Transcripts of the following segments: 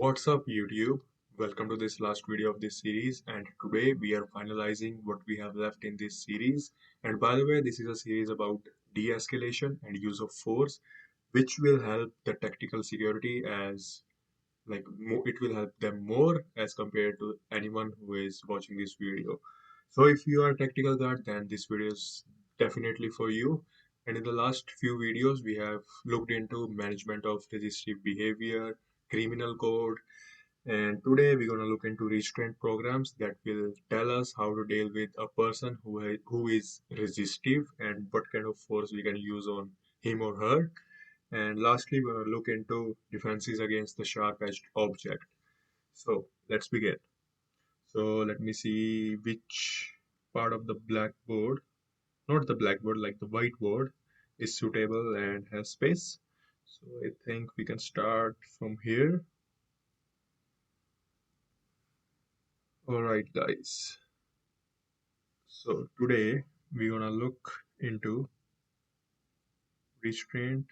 What's up YouTube? Welcome to this last video of this series, and today we are finalizing what we have left in this series. And by the way, this is a series about de-escalation and use of force, which will help the tactical security as it will help them more as compared to anyone who is watching this video. So if you are a tactical guard, then this video is definitely for you. And in the last few videos, we have looked into management of resistive behavior, criminal code, and today we're going to look into restraint programs that will tell us how to deal with a person who is resistive and what kind of force we can use on him or her. And lastly, we're going to look into defenses against the sharp-edged object. So let's begin. So let me see which part of the blackboard, not the blackboard, like the whiteboard, is suitable and has space. So I think we can start from here. All right, guys. So today we're gonna look into restraint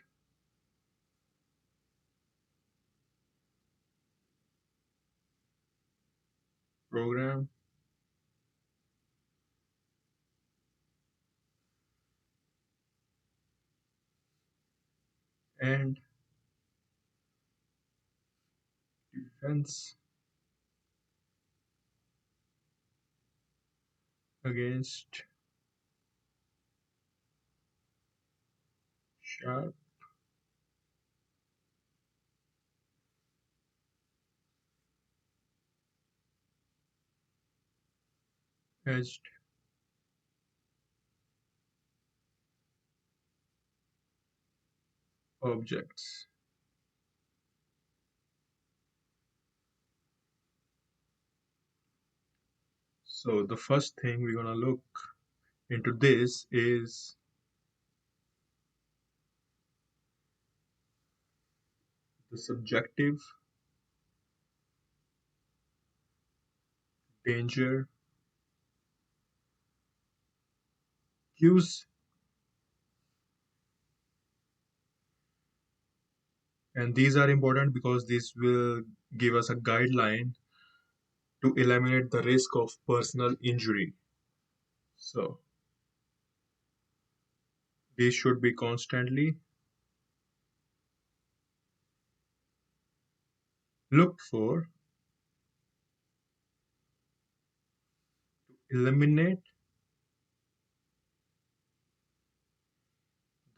program and defense against sharp edged objects. So the first thing we're gonna look into this is the subjective danger cues, and these are important because this will give us a guideline to eliminate the risk of personal injury. So these should be constantly looked for to eliminate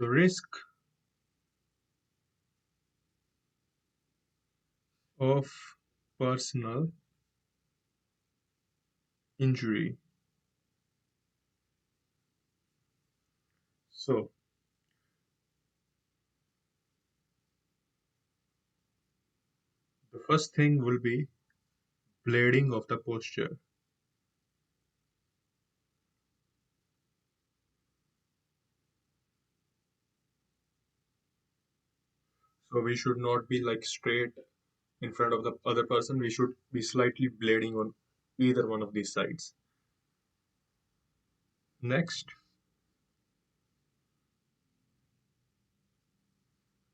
the risk of personal injury. So the first thing will be blading of the posture. So we should not be like straight in front of the other person. We should be slightly blading on either one of these sides. Next,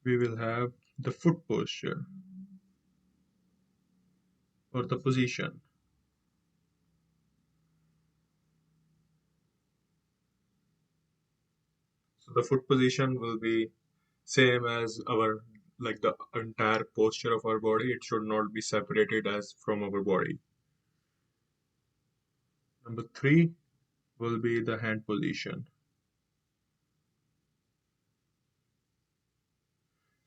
we will have the foot posture or the position. So the foot position will be same as our like the entire posture of our body. It should not be separated as from our body. Number three will be the hand position.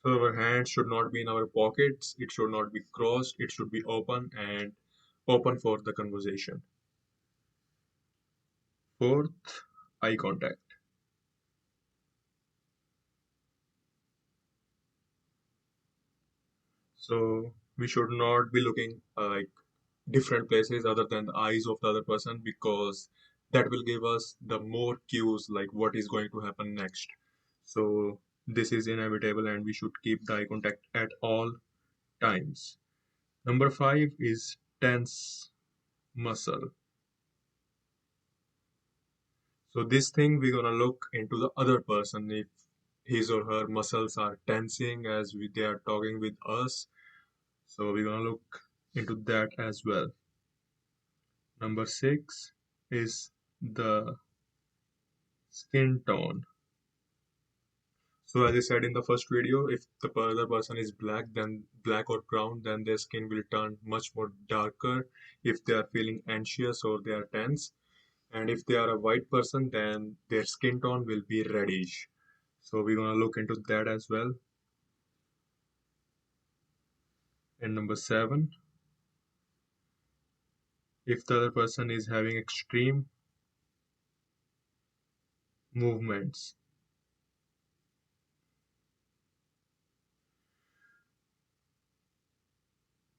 So our hands should not be in our pockets. It should not be crossed. It should be open and open for the conversation. Fourth, eye contact. So we should not be looking like different places other than the eyes of the other person because that will give us the more cues like what is going to happen next. So this is inevitable and we should keep the eye contact at all times. Number five is tense muscle. So this thing we're gonna look into the other person if his or her muscles are tensing as they are talking with us. So we're gonna look into that as well. Number six is the skin tone. So as I said in the first video, if the other person is black or brown, then their skin will turn much more darker if they are feeling anxious or they are tense. And if they are a white person, then their skin tone will be reddish. So we're gonna look into that as well. And number seven, if the other person is having extreme movements.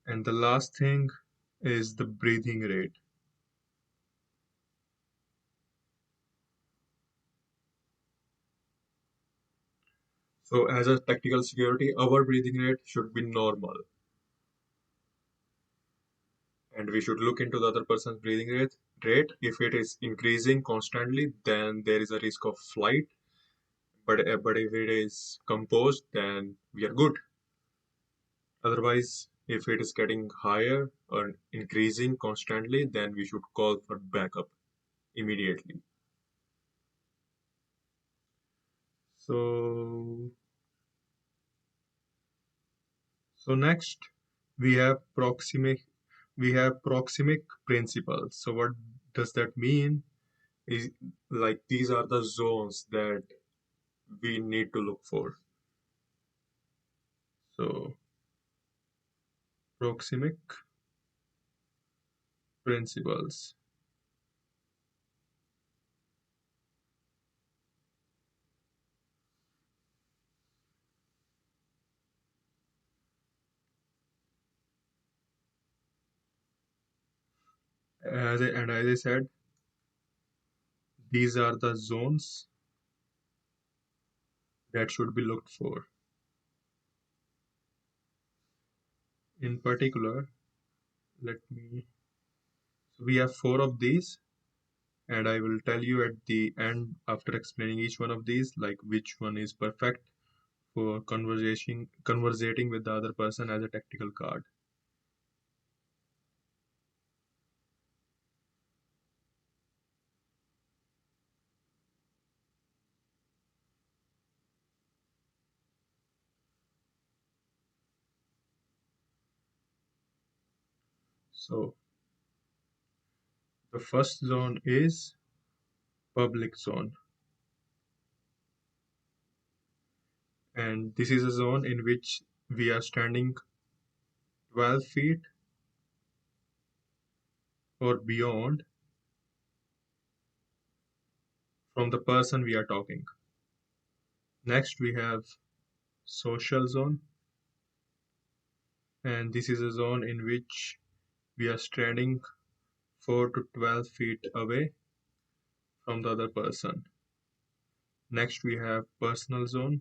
And the last thing is the breathing rate. So as a tactical security, our breathing rate should be normal. And we should look into the other person's breathing rate. If it is increasing constantly, then there is a risk of flight. But if it is composed, then we are good. Otherwise, if it is getting higher or increasing constantly, then we should call for backup immediately. So, so next we have proxemic principles. So what does that mean? Is like these are the zones that we need to look for. So proxemic principles. As I said, these are the zones that should be looked for. In particular, let me. So we have four of these, and I will tell you at the end after explaining each one of these, like which one is perfect for conversating with the other person as a tactical card. So the first zone is public zone, and this is a zone in which we are standing 12 feet or beyond from the person we are talking. Next, we have social zone, and this is a zone in which we are standing 4 to 12 feet away from the other person. Next, we have personal zone,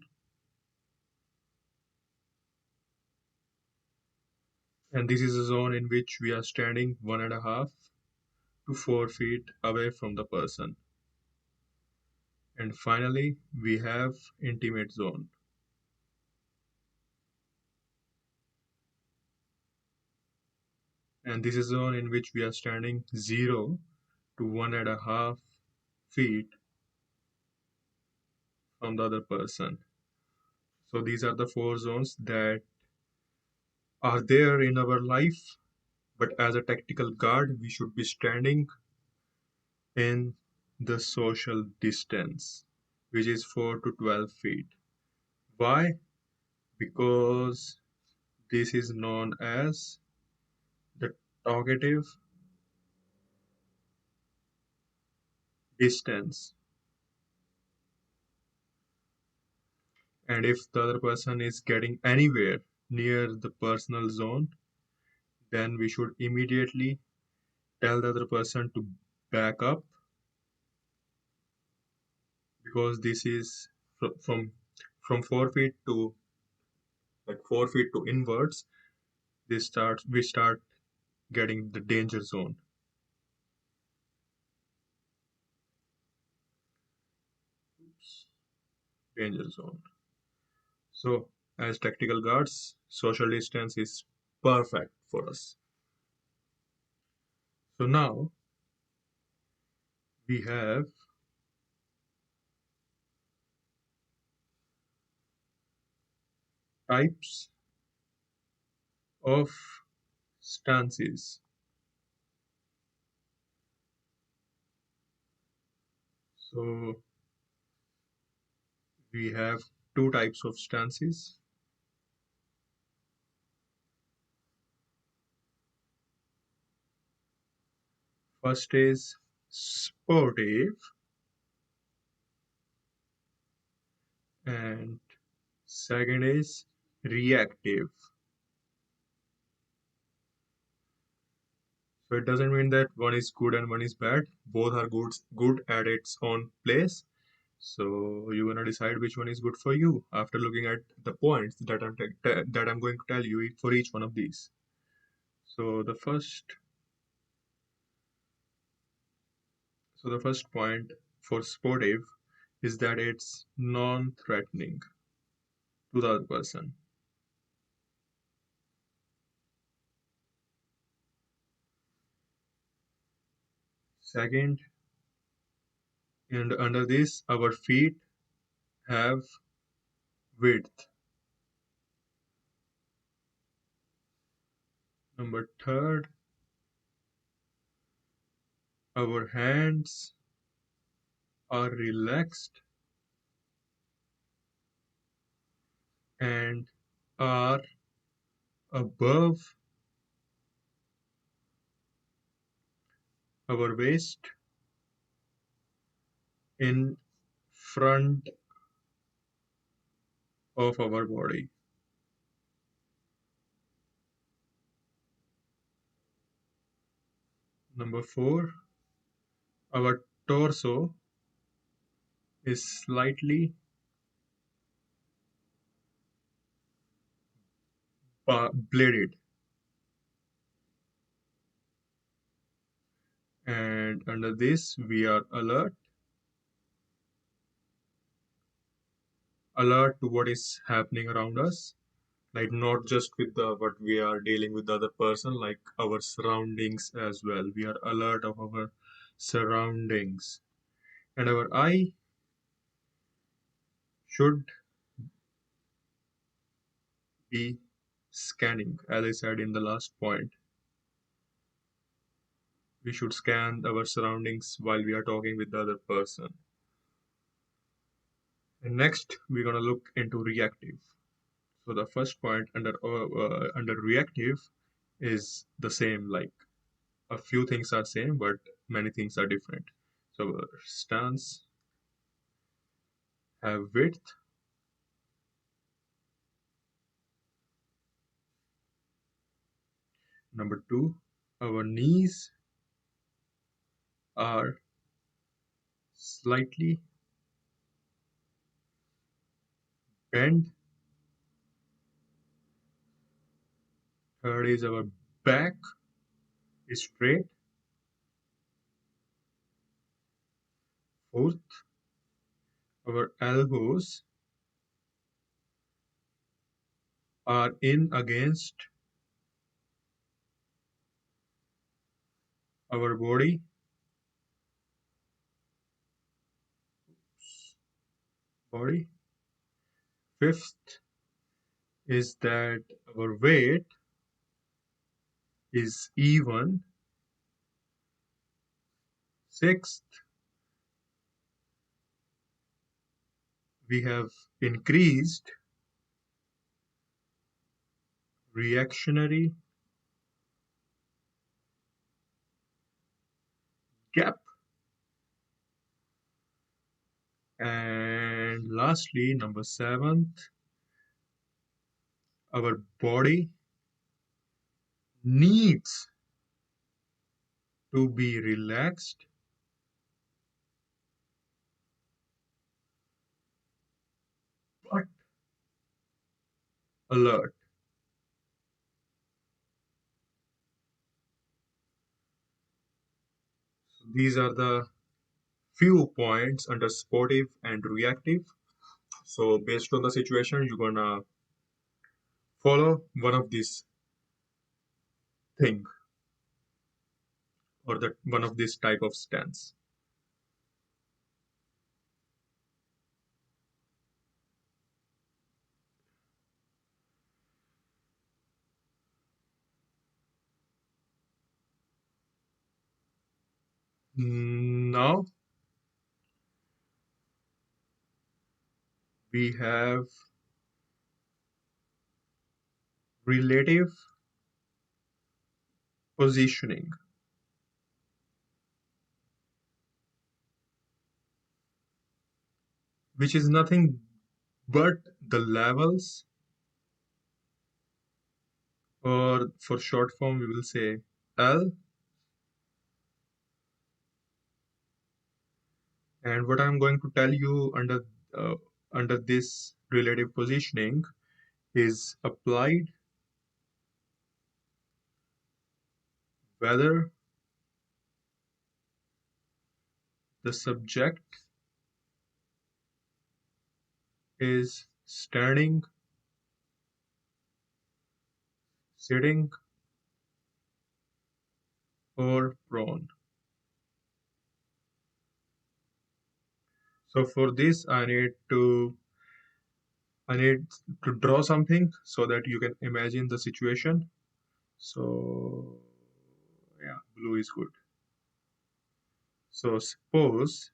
and this is a zone in which we are standing 1.5 to 4 feet away from the person. And finally, we have intimate zone. And this is a zone in which we are standing 0 to 1.5 feet from the other person. So these are the four zones that are there in our life, but as a tactical guard, we should be standing in the social distance, which is 4 to 12 feet. Why? Because this is known as the targetive distance. And if the other person is getting anywhere near the personal zone, then we should immediately tell the other person to back up, because this is from 4 feet to like 4 feet to inwards. We start getting the danger zone. Oops, danger zone. So as tactical guards, social distance is perfect for us. So now we have types of stances. So we have two types of stances. First is sportive and second is reactive. So it doesn't mean that one is good and one is bad. Both are good at its own place. So you're gonna decide which one is good for you after looking at the points that I'm going to tell you for each one of these. So the first point for sportive is that it's non-threatening to the other person. Second, and under this, our feet have width. Number third, our hands are relaxed and are above our waist in front of our body. Number four, our torso is slightly bladed, and under this we are alert to what is happening around us, like not just with the what we are dealing with the other person, like our surroundings as well. We are alert of our surroundings, and our eye should be scanning. As I said in the last point, we should scan our surroundings while we are talking with the other person. And next we're going to look into reactive. So the first point under reactive is the same, like a few things are same but many things are different. So our stance have width. Number two, our knees are slightly bent. Third is our back is straight. Fourth, our elbows are in against our body. Fifth is that our weight is even. Sixth, we have increased reactionary gap. And lastly, number seventh, our body needs to be relaxed but alert. These are the few points under sportive and reactive. So based on the situation, you're gonna follow one of these thing or that one of this type of stance. Now we have relative positioning, which is nothing but the levels, or for short form, we will say L. And what I'm going to tell you uh, under this relative positioning is applied whether the subject is standing, sitting, or prone. So for this, I need to draw something so that you can imagine the situation. So yeah, blue is good. So suppose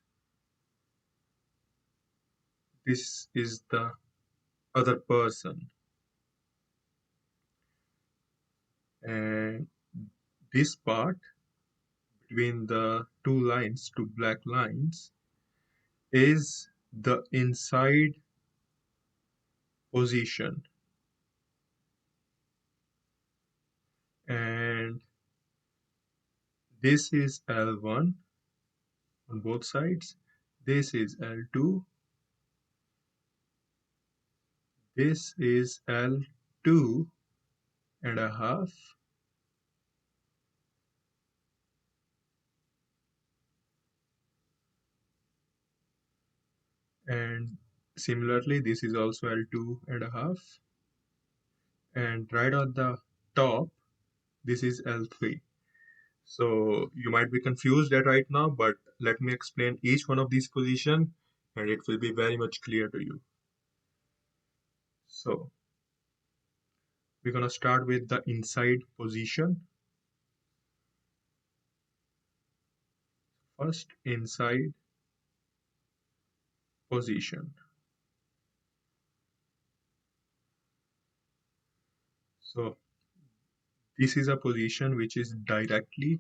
this is the other person, and this part between the two lines, two black lines, is the inside position, and this is L1 on both sides, this is L2, this is L2 and a half, and similarly this is also L2 and a half, and right on the top this is L3. So you might be confused at right now, but let me explain each one of these positions and it will be very much clear to you. So we're going to start with the inside position. First, inside position. So this is a position which is directly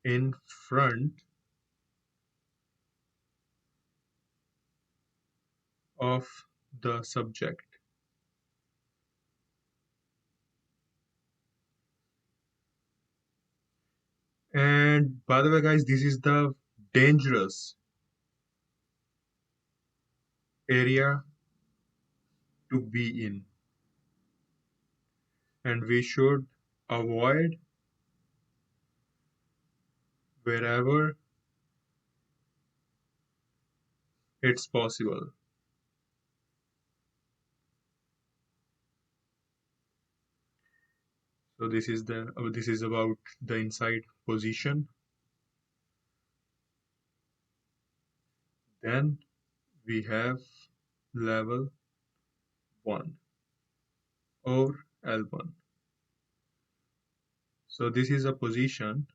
in front of the subject. And by the way, guys, this is the dangerous area to be in, and we should avoid wherever it's possible. So this is about the inside position. Then we have level 1 or L1. So this is a position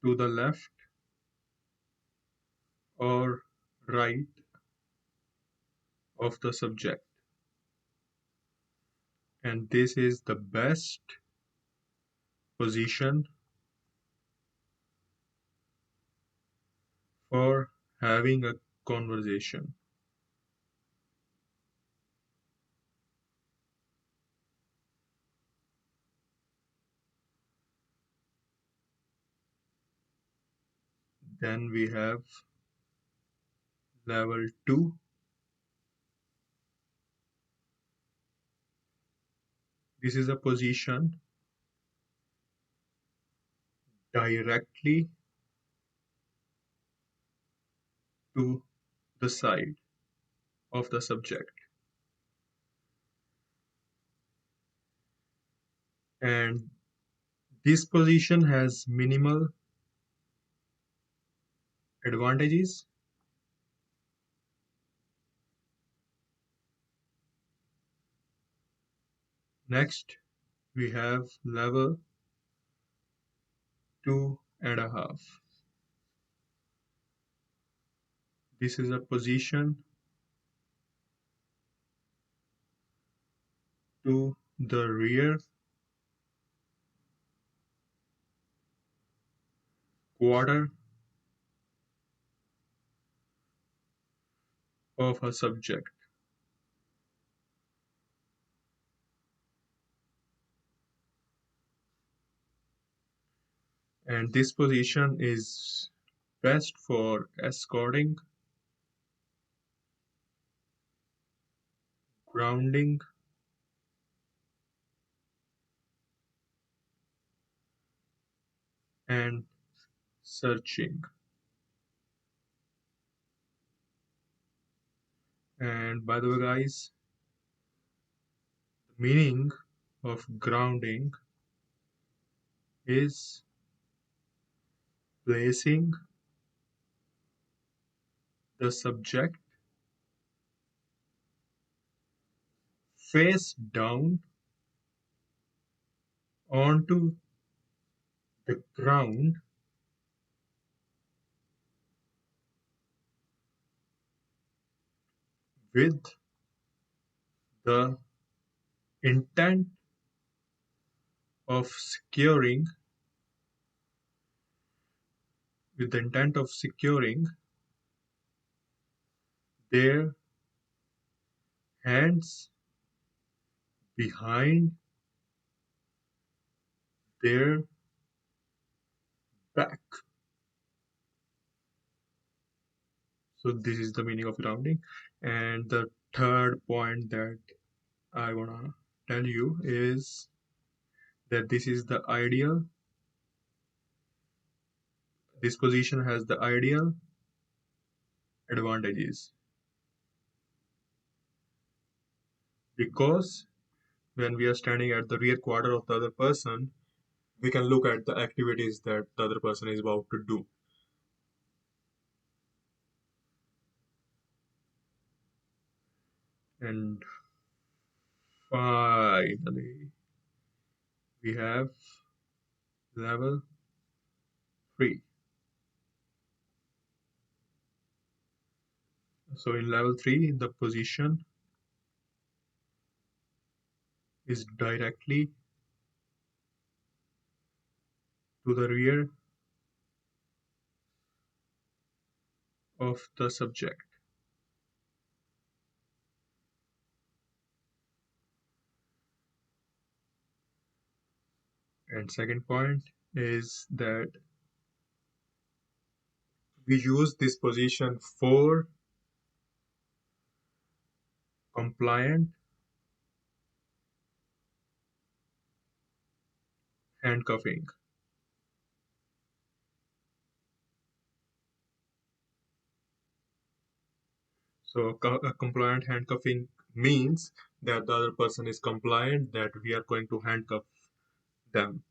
to the left or right of the subject, and this is the best position for having a conversation. Then we have level 2. This is a position directly to the side of the subject. And this position has minimal advantages. Next, we have level 2.5. This is a position to the rear quarter of a subject. And this position is best for escorting, grounding, and searching. And by the way, guys, the meaning of grounding is placing the subject face down onto the ground with the intent of securing with the intent of securing their hands behind their back. So this is the meaning of grounding. And the third point that I wanna tell you is that this position has the ideal advantages, because when we are standing at the rear quarter of the other person, we can look at the activities that the other person is about to do. And finally, we have level 3. So in level 3, the position is directly to the rear of the subject. And second point is that we use this position for compliant handcuffing. So compliant handcuffing means that the other person is compliant, that we are going to handcuff them.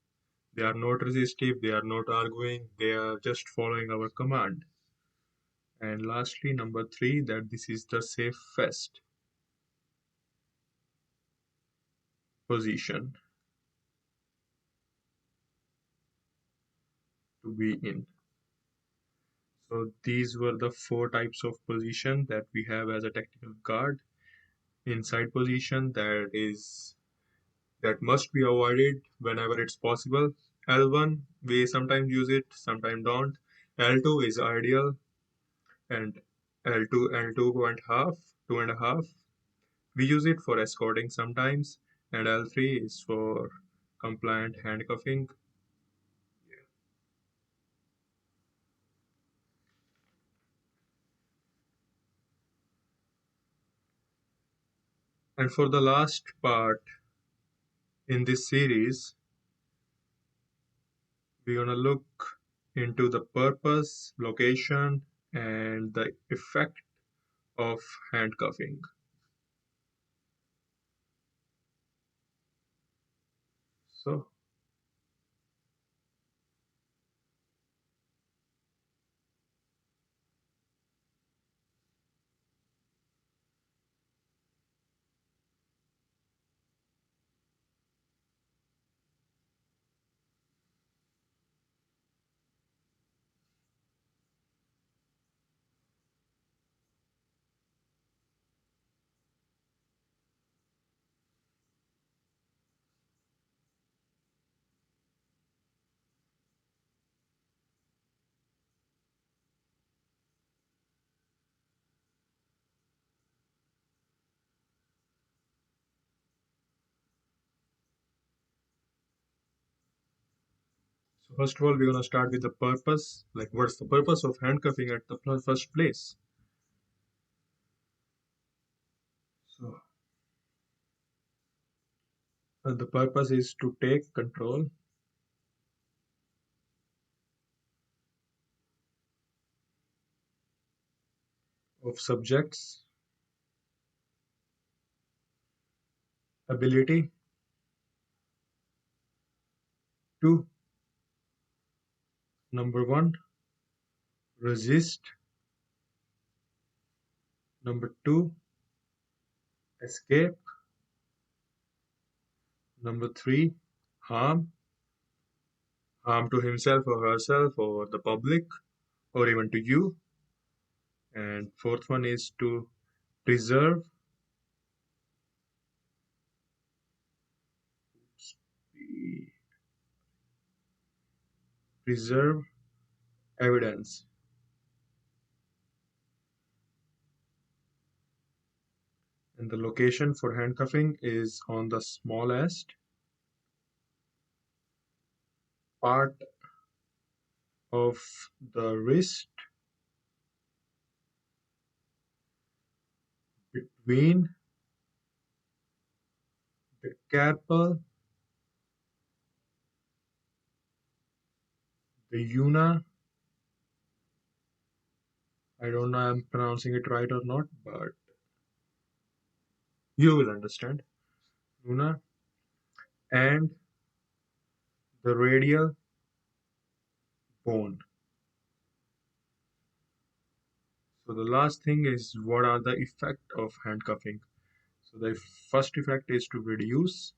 They are not resistive, they are not arguing, they are just following our command. And lastly, number 3, that this is the safest position to be in. So these were the 4 types of position that we have as a tactical guard. Inside position, that must be avoided whenever it's possible. L1, we sometimes use it, sometimes don't. L2 is ideal, and L2 and 2.5, we use it for escorting sometimes, and L3 is for compliant handcuffing. And for the last part in this series, we're gonna look into the purpose, location, and the effect of handcuffing. So, so first of all, we're gonna start with the purpose. Like, what's the purpose of handcuffing at the first place? So, the purpose is to take control of subjects' ability to, number one, resist, number two, escape, number three, harm, harm to himself or herself or the public or even to you. And fourth one is to preserve, preserve evidence. And the location for handcuffing is on the smallest part of the wrist between the carpal, the una. I don't know I'm pronouncing it right or not, but you will understand. Una and the radial bone. So the last thing is what are the effect of handcuffing? So the first effect is to reduce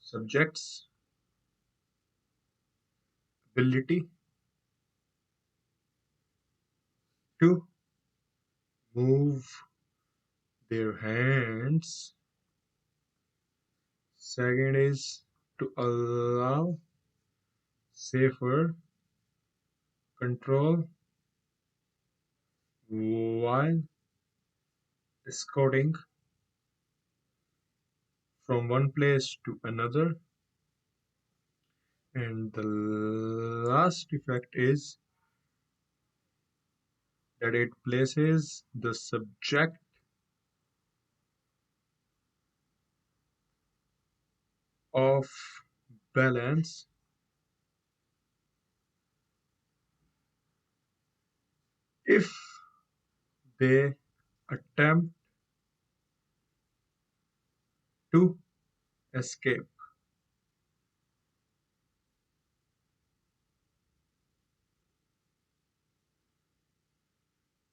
subjects' ability to move their hands. Second is to allow safer control while escorting from one place to another. And the last effect is that it places the subject off balance if they attempt to escape.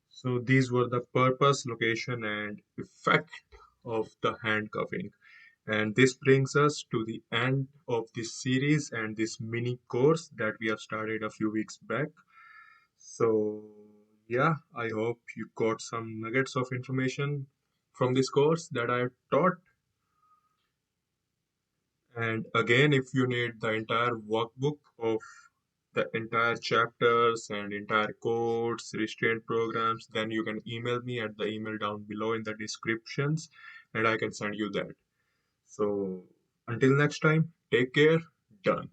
So these were the purpose, location, and effect of the handcuffing. And this brings us to the end of this series and this mini course that we have started a few weeks back. So, yeah, I hope you got some nuggets of information from this course that I taught. And again, if you need the entire workbook of the entire chapters and entire codes, restraint programs, then you can email me at the email down below in the descriptions and I can send you that. So until next time, take care. Done.